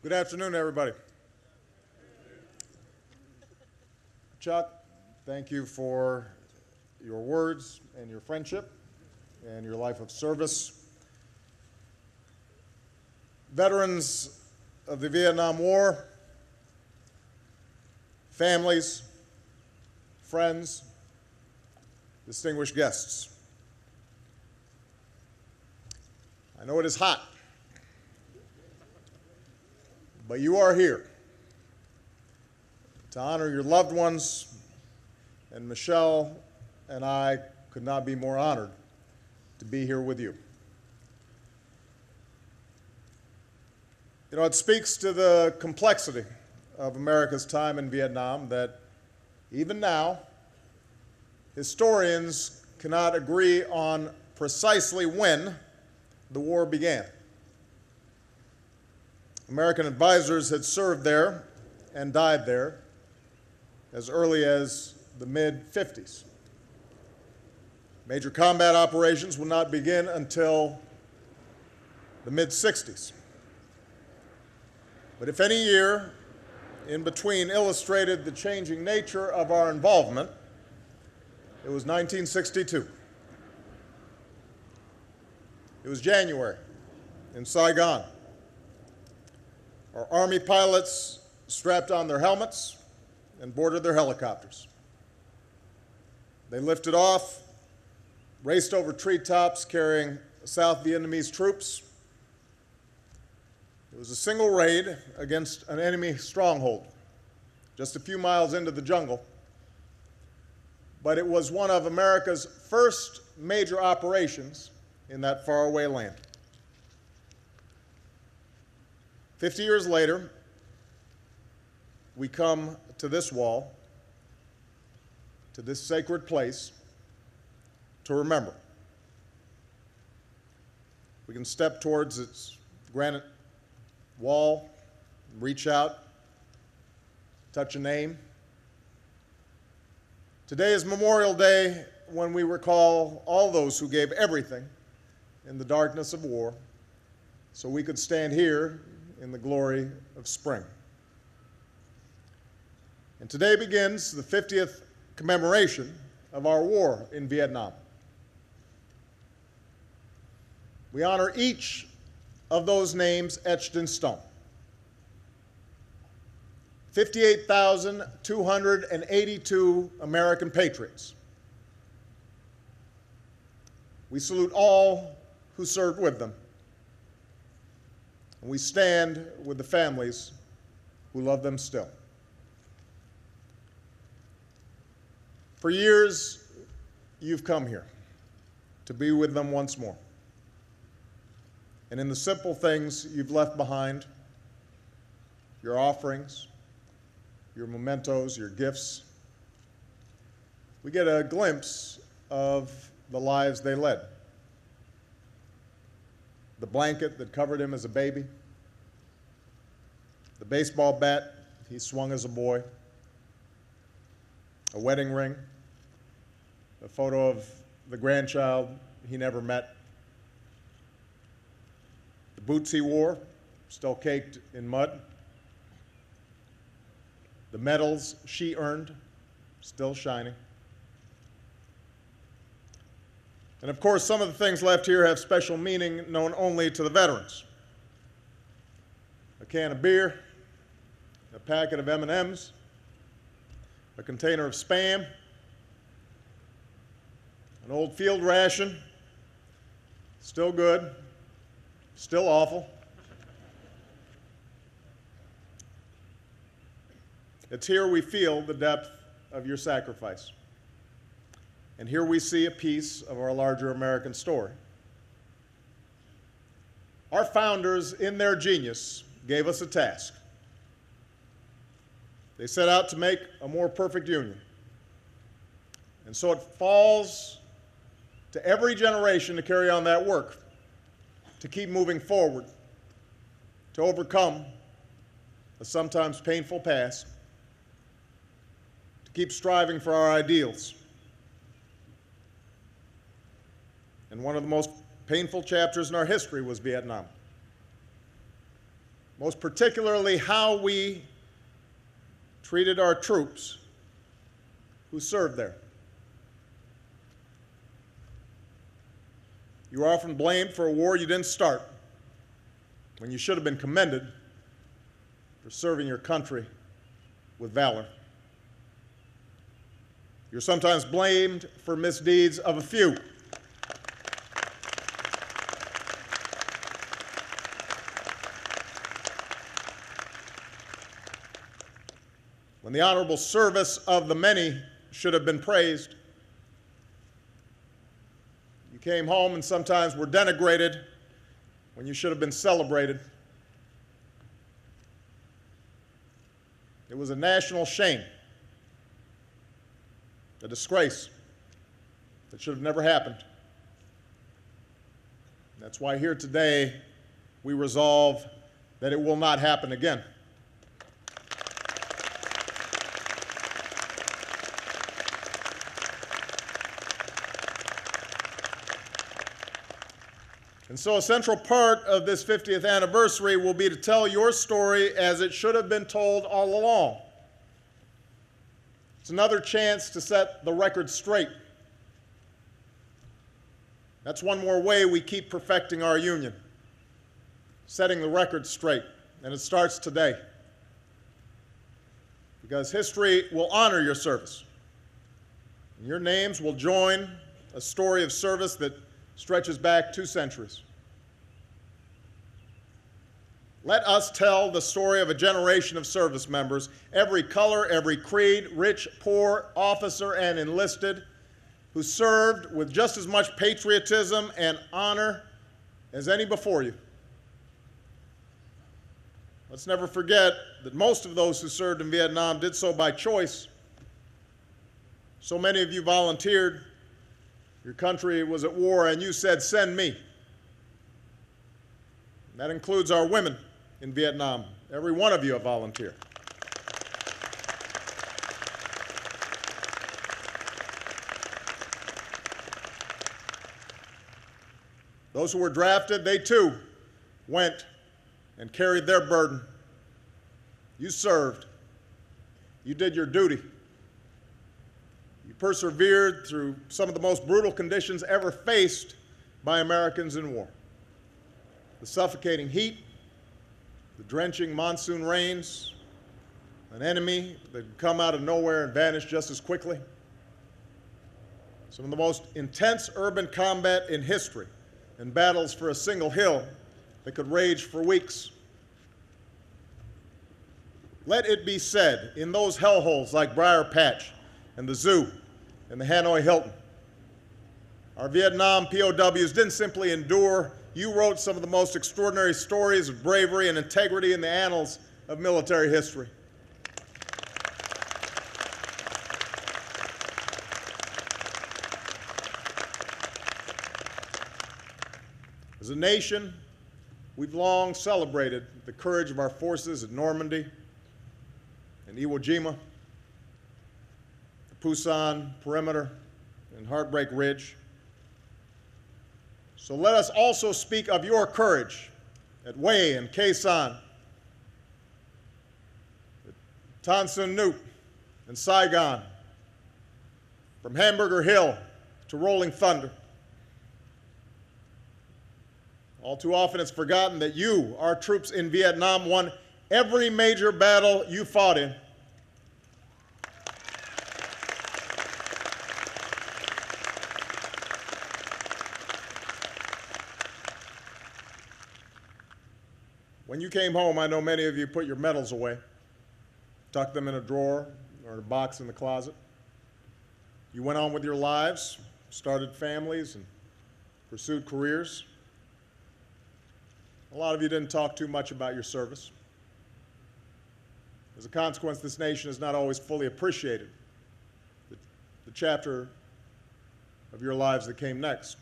Good afternoon, everybody. Chuck, thank you for your words and your friendship and your life of service. Veterans of the Vietnam War, families, friends, distinguished guests. I know it is hot, but you are here to honor your loved ones, and Michelle and I could not be more honored to be here with you. You know, it speaks to the complexity of America's time in Vietnam that even now, historians cannot agree on precisely when the war began. American advisors had served there and died there as early as the mid-50s. Major combat operations would not begin until the mid-60s. But if any year in between illustrated the changing nature of our involvement, it was 1962. It was January in Saigon. Our Army pilots strapped on their helmets and boarded their helicopters. They lifted off, raced over treetops carrying South Vietnamese troops. It was a single raid against an enemy stronghold, just a few miles into the jungle. But it was one of America's first major operations in that faraway land. 50 years later, we come to this wall, to this sacred place, to remember. We can step towards its granite wall, reach out, touch a name. Today is Memorial Day, when we recall all those who gave everything in the darkness of war so we could stand here in the glory of spring. And today begins the 50th commemoration of our war in Vietnam. We honor each of those names etched in stone. 58,282 American patriots. We salute all who served with them. And we stand with the families who love them still. For years, you've come here to be with them once more. And in the simple things you've left behind, your offerings, your mementos, your gifts, we get a glimpse of the lives they led. The blanket that covered him as a baby, the baseball bat he swung as a boy, a wedding ring, a photo of the grandchild he never met, the boots he wore, still caked in mud, the medals she earned, still shining. And of course, some of the things left here have special meaning known only to the veterans. A can of beer, a packet of M&Ms, a container of Spam, an old field ration, still good, still awful. It's here we feel the depth of your sacrifice. And here we see a piece of our larger American story. Our founders, in their genius, gave us a task. They set out to make a more perfect union. And so it falls to every generation to carry on that work, to keep moving forward, to overcome a sometimes painful past, to keep striving for our ideals. And one of the most painful chapters in our history was Vietnam. most particularly how we treated our troops who served there. You are often blamed for a war you didn't start, when you should have been commended for serving your country with valor. You're sometimes blamed for misdeeds of a few. When the honorable service of the many should have been praised, you came home and sometimes were denigrated when you should have been celebrated. It was a national shame, a disgrace that should have never happened. That's why here today we resolve that it will not happen again. And so a central part of this 50th anniversary will be to tell your story as it should have been told all along. It's another chance to set the record straight. That's one more way we keep perfecting our union, setting the record straight, and it starts today. Because history will honor your service. And your names will join a story of service that stretches back 2 centuries. Let us tell the story of a generation of service members, every color, every creed, rich, poor, officer, and enlisted, who served with just as much patriotism and honor as any before you. Let's never forget that most of those who served in Vietnam did so by choice. So many of you volunteered. Your country was at war, and you said, "Send me." And that includes our women in Vietnam. Every one of you have volunteered. Those who were drafted, they too went and carried their burden. You served. You did your duty. You persevered through some of the most brutal conditions ever faced by Americans in war. The suffocating heat, the drenching monsoon rains, an enemy that could come out of nowhere and vanish just as quickly. Some of the most intense urban combat in history, and battles for a single hill that could rage for weeks. Let it be said, in those hellholes like Briar Patch and the Zoo and the Hanoi Hilton, our Vietnam POWs didn't simply endure. You wrote some of the most extraordinary stories of bravery and integrity in the annals of military history. As a nation, we've long celebrated the courage of our forces at Normandy and Iwo Jima, the Pusan Perimeter, and Heartbreak Ridge. So let us also speak of your courage at Hue and Khe Sanh, at Tan Son Nhut and Saigon, from Hamburger Hill to Rolling Thunder. All too often it's forgotten that you, our troops in Vietnam, won every major battle you fought in. When you came home, I know many of you put your medals away, tucked them in a drawer or a box in the closet. You went on with your lives, started families, and pursued careers. A lot of you didn't talk too much about your service. As a consequence, this nation has not always fully appreciated the chapter of your lives that came next.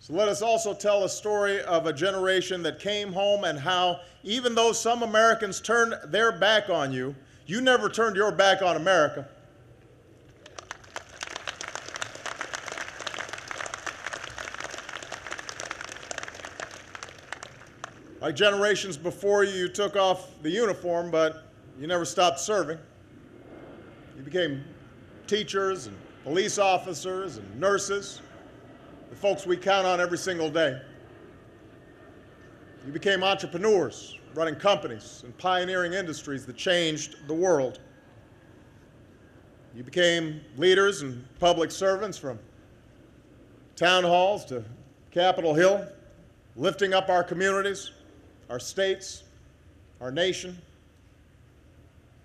So let us also tell a story of a generation that came home and how, even though some Americans turned their back on you, you never turned your back on America. Like generations before you, you took off the uniform, but you never stopped serving. You became teachers and police officers and nurses, the folks we count on every single day. You became entrepreneurs, running companies and pioneering industries that changed the world. You became leaders and public servants from town halls to Capitol Hill, lifting up our communities, our states, our nation.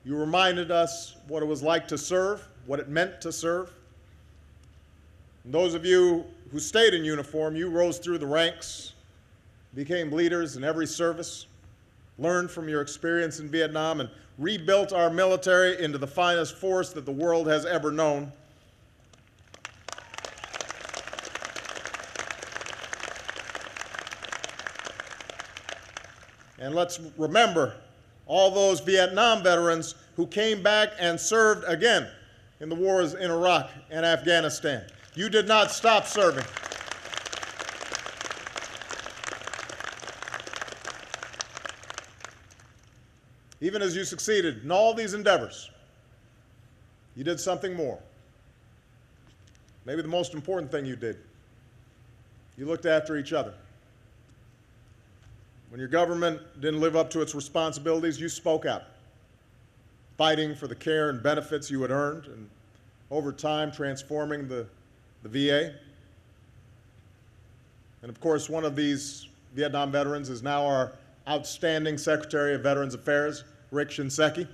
You reminded us what it was like to serve, what it meant to serve. And those of you who stayed in uniform, you rose through the ranks, became leaders in every service, learned from your experience in Vietnam, and rebuilt our military into the finest force that the world has ever known. And let's remember all those Vietnam veterans who came back and served again in the wars in Iraq and Afghanistan. You did not stop serving. Even as you succeeded in all these endeavors, you did something more. Maybe the most important thing you did. You looked after each other. When your government didn't live up to its responsibilities, you spoke out, fighting for the care and benefits you had earned, and over time transforming the VA. And of course, one of these Vietnam veterans is now our outstanding Secretary of Veterans Affairs, Rick Shinseki.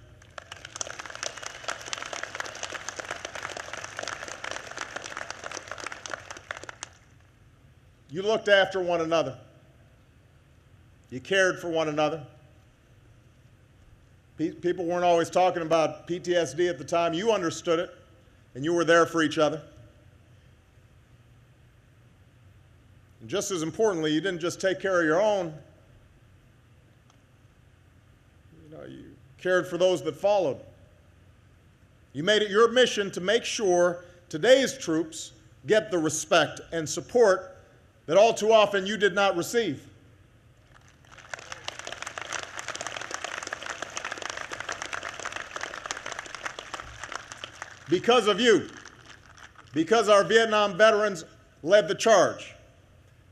You looked after one another. You cared for one another. People weren't always talking about PTSD at the time. You understood it, and you were there for each other. And just as importantly, you didn't just take care of your own. You cared for those that followed. You made it your mission to make sure today's troops get the respect and support that all too often you did not receive. Because of you, because our Vietnam veterans led the charge,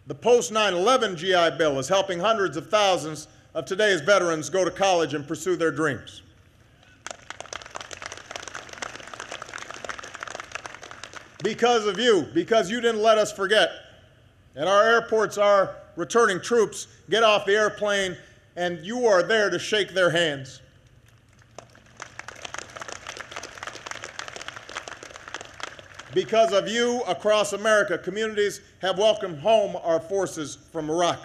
the post-9/11 GI Bill is helping hundreds of thousands of today's veterans go to college and pursue their dreams. Because of you, because you didn't let us forget. At our airports, our returning troops get off the airplane, and you are there to shake their hands. Because of you, across America, communities have welcomed home our forces from Iraq.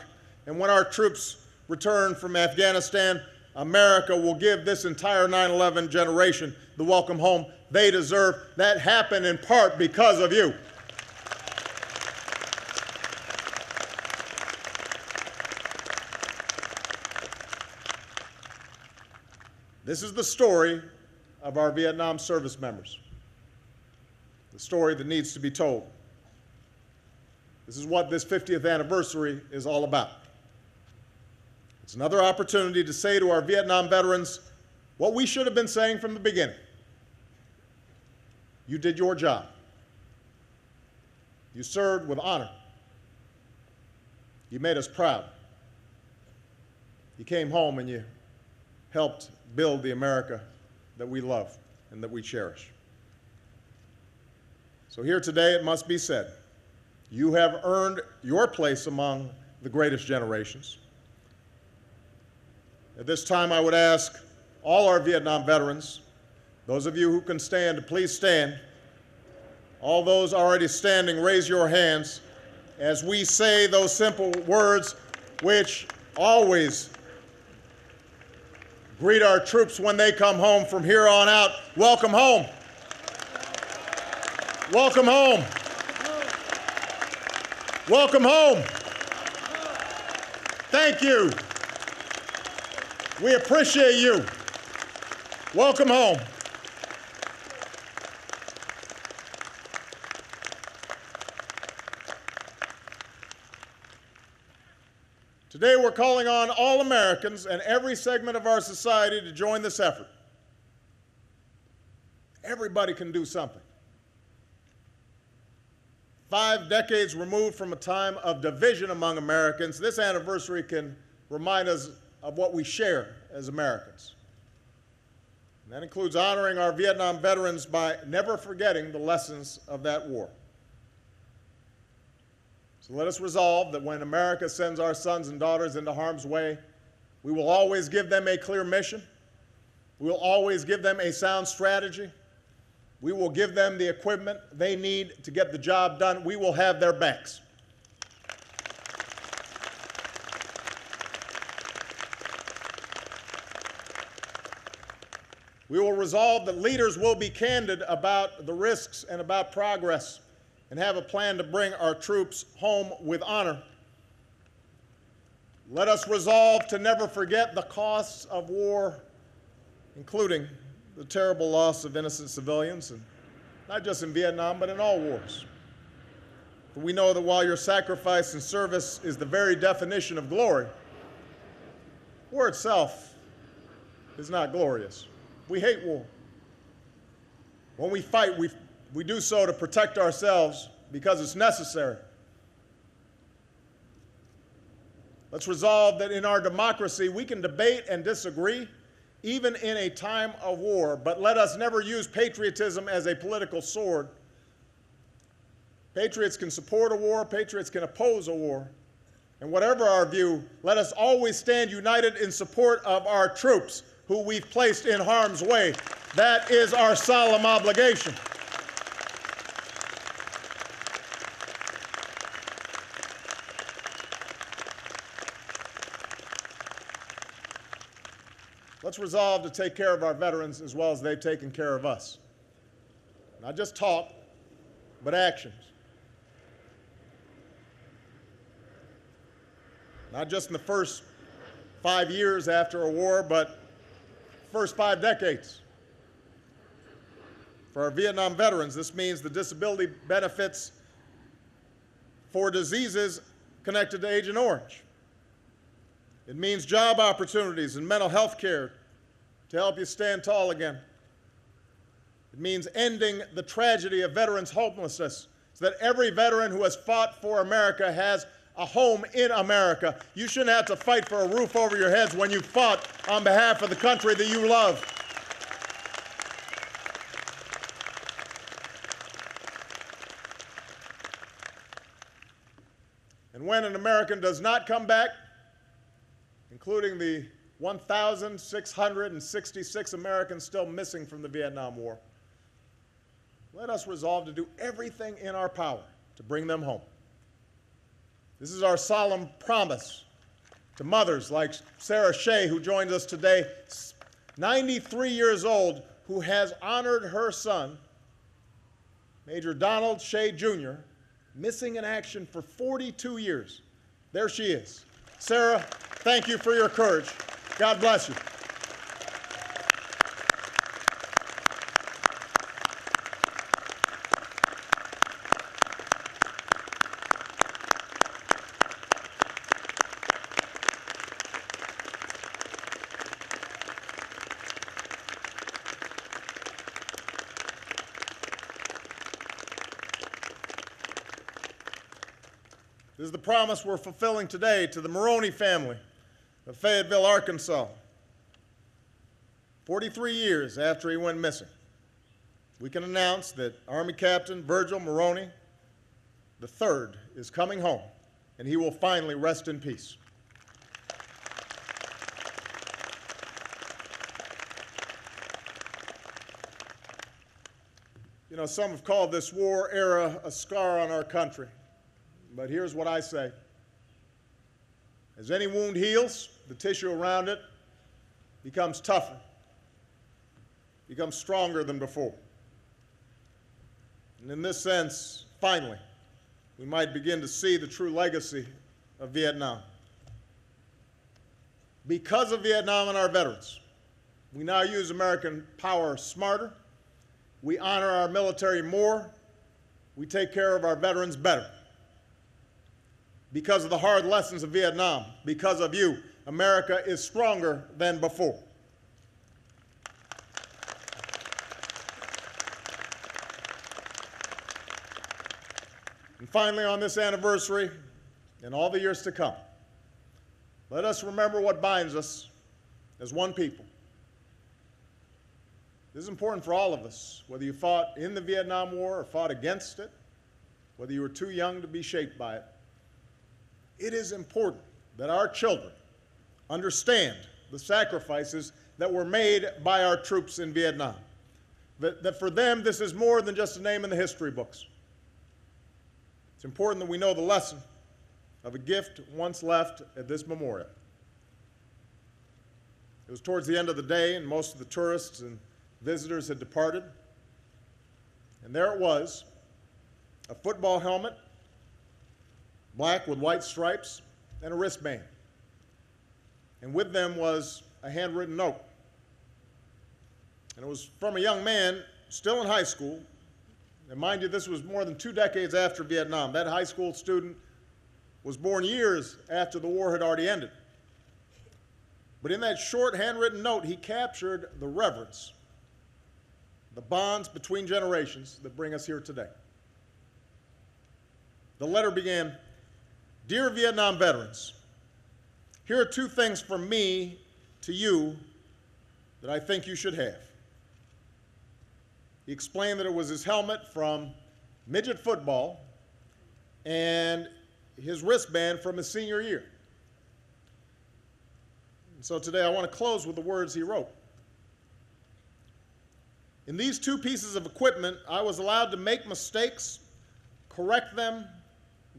And when our troops return from Afghanistan, America will give this entire 9/11 generation the welcome home they deserve. That happened in part because of you. This is the story of our Vietnam service members. The story that needs to be told. This is what this 50th anniversary is all about. It's another opportunity to say to our Vietnam veterans what we should have been saying from the beginning. You did your job. You served with honor. You made us proud. You came home and you helped build the America that we love and that we cherish. So here today, it must be said, you have earned your place among the greatest generations. At this time, I would ask all our Vietnam veterans, those of you who can stand, to please stand. All those already standing, raise your hands as we say those simple words which always greet our troops when they come home from here on out. Welcome home. Welcome home. Welcome home. Thank you. We appreciate you. Welcome home. Today we're calling on all Americans and every segment of our society to join this effort. Everybody can do something. 5 decades removed from a time of division among Americans, this anniversary can remind us of what we share as Americans. And that includes honoring our Vietnam veterans by never forgetting the lessons of that war. So let us resolve that when America sends our sons and daughters into harm's way, we will always give them a clear mission. We will always give them a sound strategy. We will give them the equipment they need to get the job done. We will have their backs. We will resolve that leaders will be candid about the risks and about progress and have a plan to bring our troops home with honor. Let us resolve to never forget the costs of war, including the terrible loss of innocent civilians, and not just in Vietnam, but in all wars. For we know that while your sacrifice and service is the very definition of glory, war itself is not glorious. We hate war. When we fight, we do so to protect ourselves because it's necessary. Let's resolve that in our democracy, we can debate and disagree, even in a time of war, but let us never use patriotism as a political sword. Patriots can support a war, patriots can oppose a war, and whatever our view, let us always stand united in support of our troops who we've placed in harm's way. That is our solemn obligation. Let's resolve to take care of our veterans as well as they've taken care of us. Not just talk, but actions. Not just in the first 5 years after a war, but first 5 decades. For our Vietnam veterans, this means the disability benefits for diseases connected to Agent Orange. It means job opportunities and mental health care to help you stand tall again. It means ending the tragedy of veterans' hopelessness so that every veteran who has fought for America has a home in America. You shouldn't have to fight for a roof over your heads when you fought on behalf of the country that you love. And when an American does not come back, including the 1,666 Americans still missing from the Vietnam War, let us resolve to do everything in our power to bring them home. This is our solemn promise to mothers like Sarah Shea, who joins us today, 93 years old, who has honored her son, Major Donald Shea, Jr., missing in action for 42 years. There she is. Sarah, thank you for your courage. God bless you. This is the promise we're fulfilling today to the Maroney family of Fayetteville, Arkansas. 43 years after he went missing, we can announce that Army Captain Virgil Maroney III is coming home, and he will finally rest in peace. You know, some have called this war era a scar on our country. But here's what I say. As any wound heals, the tissue around it becomes tougher, becomes stronger than before. And in this sense, finally, we might begin to see the true legacy of Vietnam. Because of Vietnam and our veterans, we now use American power smarter, we honor our military more, we take care of our veterans better. because of the hard lessons of Vietnam, because of you, America is stronger than before. And finally, on this anniversary and all the years to come, let us remember what binds us as one people. This is important for all of us, whether you fought in the Vietnam War or fought against it, whether you were too young to be shaped by it. It is important that our children understand the sacrifices that were made by our troops in Vietnam, that for them this is more than just a name in the history books. It's important that we know the lesson of a gift once left at this memorial. It was towards the end of the day, and most of the tourists and visitors had departed. And there it was, a football helmet, black with white stripes, and a wristband. And with them was a handwritten note. And it was from a young man still in high school. And mind you, this was more than 2 decades after Vietnam. That high school student was born years after the war had already ended. But in that short handwritten note, he captured the reverence, the bonds between generations that bring us here today. The letter began, "Dear Vietnam veterans, here are 2 things from me to you that I think you should have." He explained that it was his helmet from midget football and his wristband from his senior year. And so today I want to close with the words he wrote. "In these 2 pieces of equipment, I was allowed to make mistakes, correct them,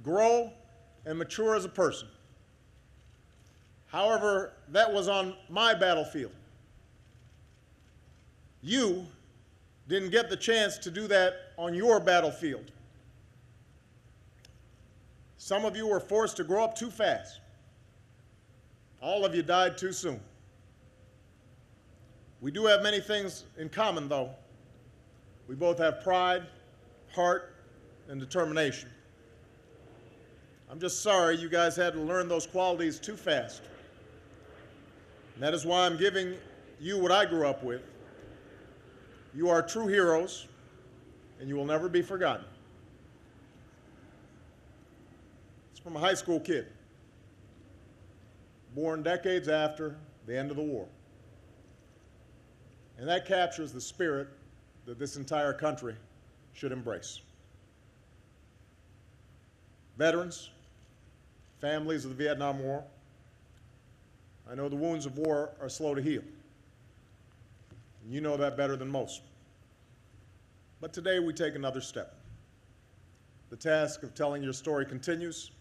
grow, and mature as a person. However, that was on my battlefield. You didn't get the chance to do that on your battlefield. Some of you were forced to grow up too fast. All of you died too soon. We do have many things in common, though. We both have pride, heart, and determination. I'm just sorry you guys had to learn those qualities too fast. And that is why I'm giving you what I grew up with. You are true heroes, and you will never be forgotten." It's from a high school kid, born decades after the end of the war. And that captures the spirit that this entire country should embrace. Veterans, families of the Vietnam War, I know the wounds of war are slow to heal. And you know that better than most. But today we take another step. The task of telling your story continues.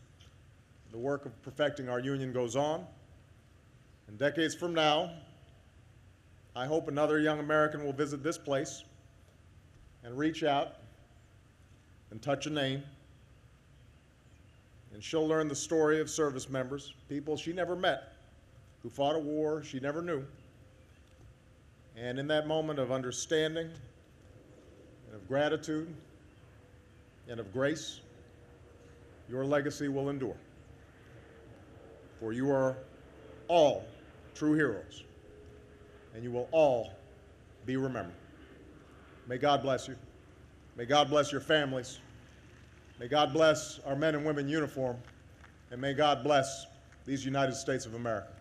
The work of perfecting our union goes on. And decades from now, I hope another young American will visit this place and reach out and touch a name. And she'll learn the story of service members, people she never met, who fought a war she never knew. And in that moment of understanding and of gratitude and of grace, your legacy will endure. For you are all true heroes, and you will all be remembered. May God bless you. May God bless your families. May God bless our men and women in uniform, and may God bless these United States of America.